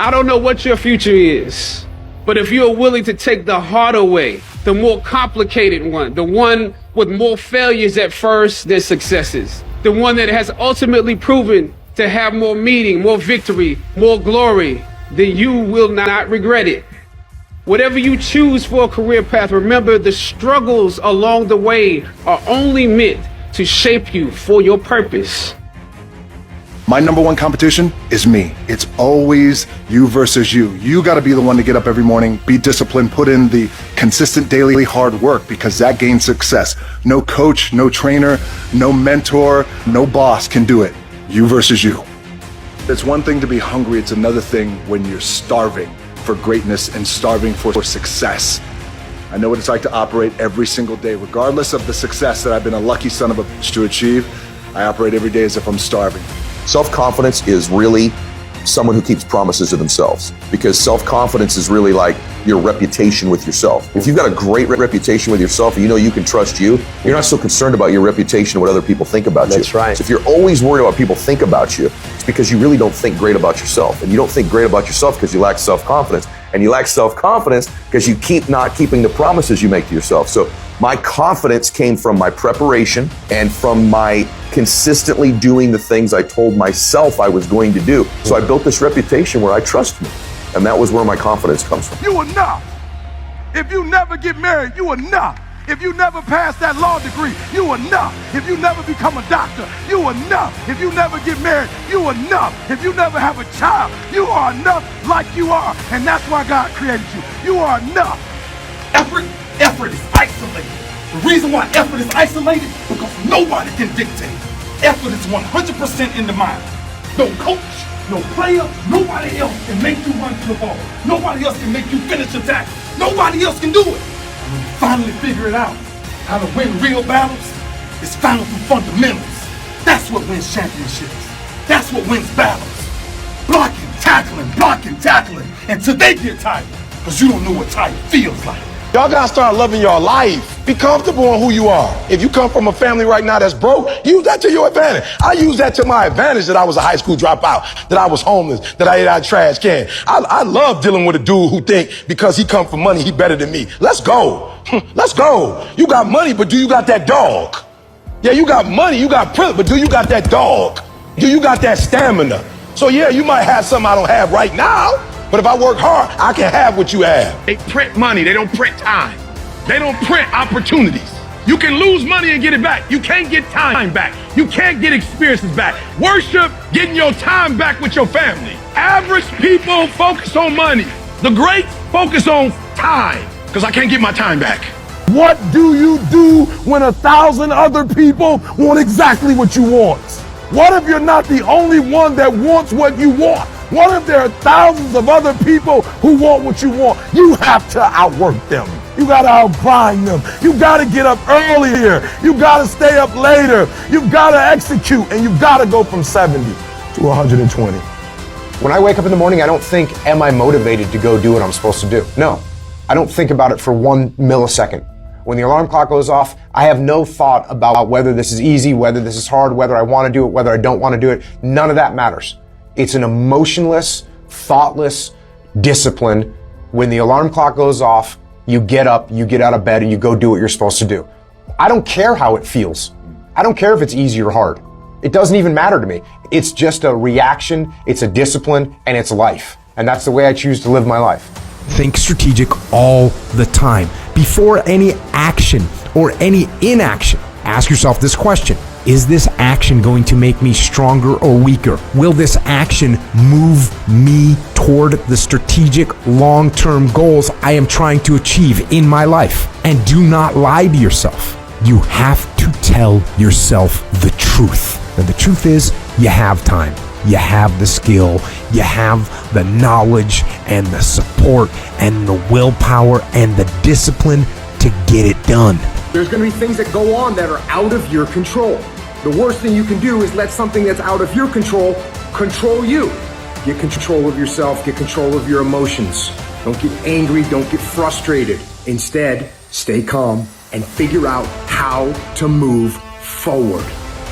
I don't know what your future is, but if you're willing to take the harder way, the more complicated one, the one with more failures at first than successes, the one that has ultimately proven to have more meaning, more victory, more glory, then you will not regret it. Whatever you choose for a career path, remember the struggles along the way are only meant to shape you for your purpose. My number one competition is me. It's always you versus you. You got to be the one to get up every morning, be disciplined, put in the consistent daily hard work, because that gains success. No coach, no trainer, no mentor, no boss can do it. You versus you. It's one thing to be hungry. It's another thing when you're starving for greatness and starving for success. I know what it's like to operate every single day, regardless of the success that I've been a lucky son of a bitch to achieve. I operate every day as if I'm starving. Self-confidence is really someone who keeps promises to themselves, because self-confidence is really like your reputation with yourself. If you've got a great reputation with yourself and you know you can trust you, you're not so concerned about your reputation and what other people think about you. That's right. So if you're always worried about what people think about you, it's because you really don't think great about yourself. And you don't think great about yourself because you lack self-confidence. And you lack self-confidence because you keep not keeping the promises you make to yourself. So my confidence came from my preparation and from my consistently doing the things I told myself I was going to do. So I built this reputation where I trust me. And that was where my confidence comes from. You enough. If you never get married, you enough. If you never pass that law degree, you enough. If you never become a doctor, you enough. If you never get married, you enough. If you never have a child, you are enough like you are. And that's why God created you. You are enough. Effort is isolated. The reason why effort is isolated, because nobody can dictate. Effort is 100% in the mind. No coach, no player, nobody else can make you run to the ball. Nobody else can make you finish a tackle. Nobody else can do it. When you finally figure it out, how to win real battles, it's found through fundamentals. That's what wins championships. That's what wins battles. Blocking, tackling, until they get tired. Because you don't know what tired feels like. Y'all gotta start loving your life. Be comfortable on who you are. If you come from a family right now that's broke, use that to your advantage. I use that to my advantage, that I was a high school dropout, that I was homeless, that I ate out of trash can. I love dealing with a dude who think because he come from money, he better than me. Let's go. Let's go. You got money, but do you got that dog? Yeah, you got money, you got privilege, but do you got that dog? Do you got that stamina? So yeah, you might have something I don't have right now, but if I work hard, I can have what you have. They print money, they don't print time. They don't print opportunities. You can lose money and get it back. You can't get time back. You can't get experiences back. Worship getting your time back with your family. Average people focus on money. The greats focus on time, because I can't get my time back. What do you do when 1,000 other people want exactly what you want? What if you're not the only one that wants what you want? What if there are thousands of other people who want what you want? You have to outwork them. You gotta outgrind them. You gotta get up earlier. You gotta stay up later. You gotta execute, and you gotta go from 70 to 120. When I wake up in the morning, I don't think, am I motivated to go do what I'm supposed to do? No, I don't think about it for 1 millisecond. When the alarm clock goes off, I have no thought about whether this is easy, whether this is hard, whether I want to do it, whether I don't want to do it. None of that matters. It's an emotionless, thoughtless discipline. When the alarm clock goes off, you get up, you get out of bed, and you go do what you're supposed to do. I don't care how it feels. I don't care if it's easy or hard. It doesn't even matter to me. It's just a reaction, it's a discipline, and it's life. And that's the way I choose to live my life. Think strategic all the time. Before any action or any inaction, ask yourself this question. Is this action going to make me stronger or weaker? Will this action move me toward the strategic long-term goals I am trying to achieve in my life? And do not lie to yourself. You have to tell yourself the truth. And the truth is, you have time. You have the skill, you have the knowledge and the support and the willpower and the discipline to get it done. There's going to be things that go on that are out of your control. The worst thing you can do is let something that's out of your control you. Get control of yourself, get control of your emotions. Don't get angry, don't get frustrated. Instead, stay calm and figure out how to move forward.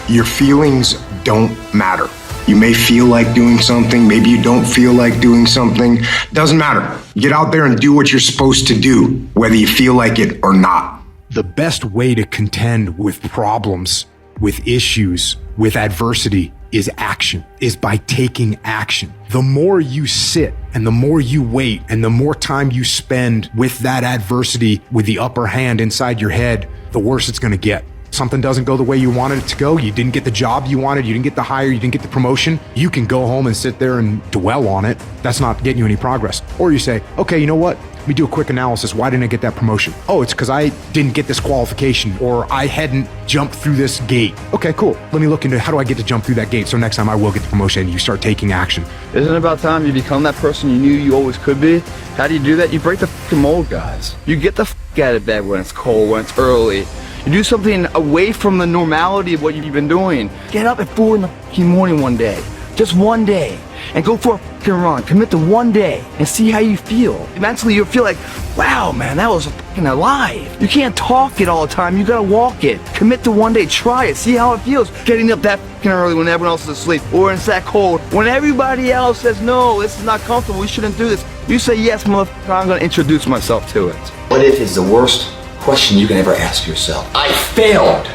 Your feelings don't matter. You may feel like doing something, maybe you don't feel like doing something. Doesn't matter. Get out there and do what you're supposed to do, whether you feel like it or not. The best way to contend with problems, with issues, with adversity is action, is by taking action. The more you sit and the more you wait and the more time you spend with that adversity, with the upper hand inside your head, the worse it's gonna get. Something doesn't go the way you wanted it to go, you didn't get the job you wanted, you didn't get the hire, you didn't get the promotion, you can go home and sit there and dwell on it. That's not getting you any progress. Or you say, okay, you know what? Let me do a quick analysis. Why didn't I get that promotion? Oh, it's because I didn't get this qualification or I hadn't jumped through this gate. Okay, cool. Let me look into how do I get to jump through that gate so next time I will get the promotion and you start taking action. Isn't it about time you become that person you knew you always could be? How do you do that? You break the fucking mold, guys. You get the fuck out of bed when it's cold, when it's early. You do something away from the normality of what you've been doing. Get up at 4 in the fucking morning one day. Just one day. And go for a fucking run. Commit to one day and see how you feel. Mentally, you'll feel like, wow, man, that was fucking alive. You can't talk it all the time. You gotta walk it. Commit to one day. Try it. See how it feels. Getting up that fucking early when everyone else is asleep. Or it's that cold. When everybody else says, no, this is not comfortable. We shouldn't do this. You say, yes, motherfucker, I'm gonna introduce myself to it. What if is the worst question you can ever ask yourself. I failed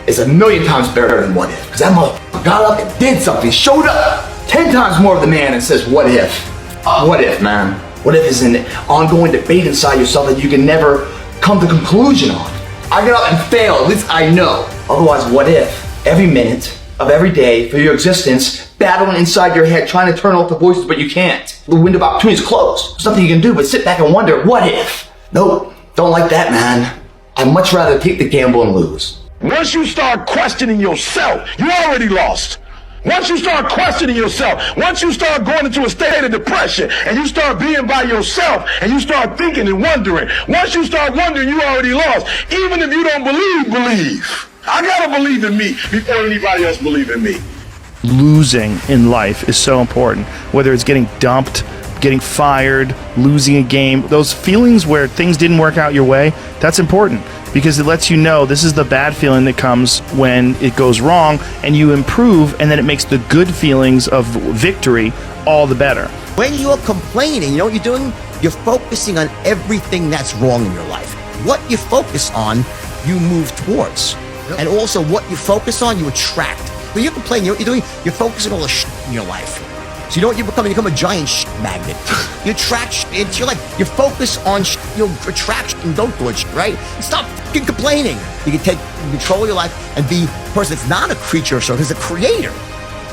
is a million times better than what if. Because that motherfucker got up and did something, showed up 10 times more of the man and says, what if? What if, man? What if is an ongoing debate inside yourself that you can never come to conclusion on. I got up and failed, at least I know. Otherwise, what if? Every minute of every day for your existence, battling inside your head, trying to turn off the voices, but you can't. The window of opportunity is closed. There's nothing you can do but sit back and wonder, what if? Nope, don't like that, man. I'd much rather take the gamble and lose. Once you start questioning yourself, you already lost. Once you start questioning yourself, once you start going into a state of depression and you start being by yourself and you start thinking and wondering, once you start wondering, you already lost. Even if you don't believe. I gotta believe in me before anybody else believe in me. Losing in life is so important, whether it's getting dumped, getting fired, losing a game, those feelings where things didn't work out your way, that's important because it lets you know this is the bad feeling that comes when it goes wrong and you improve, and then it makes the good feelings of victory all the better. When you're complaining, you know what you're doing? You're focusing on everything that's wrong in your life. What you focus on, you move towards. And also what you focus on, you attract. When you complain, you know what you're doing? You're focusing on all the shit in your life. So you know what you become? You become a giant shit magnet. You attract shit into your life. You focus on shit, you'll attract shit and go towards shit, right? Stop fucking complaining. You can take control of your life and be a person that's not a creature of circumstance, a creator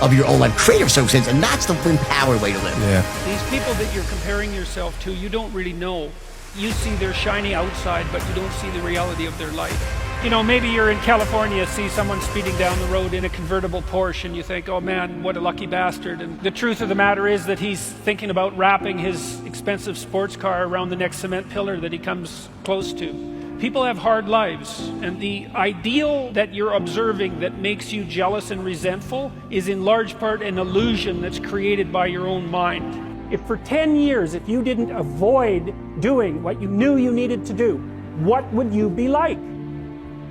of your own life, creator of circumstance, and that's the empowered way to live. Yeah. These people that you're comparing yourself to, you don't really know. You see their shiny outside, but you don't see the reality of their life. You know, maybe you're in California, see someone speeding down the road in a convertible Porsche, and you think, oh man, what a lucky bastard. And the truth of the matter is that he's thinking about wrapping his expensive sports car around the next cement pillar that he comes close to. People have hard lives, and the ideal that you're observing that makes you jealous and resentful is in large part an illusion that's created by your own mind. If for 10 years, if you didn't avoid doing what you knew you needed to do, what would you be like?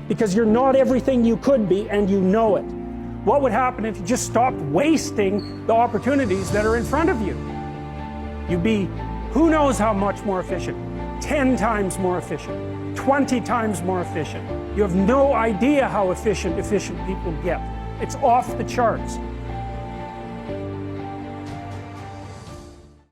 Because you're not everything you could be, and you know it. What would happen if you just stopped wasting the opportunities that are in front of you? You'd be, who knows how much more efficient? 10 times more efficient, 20 times more efficient. You have no idea how efficient people get. It's off the charts.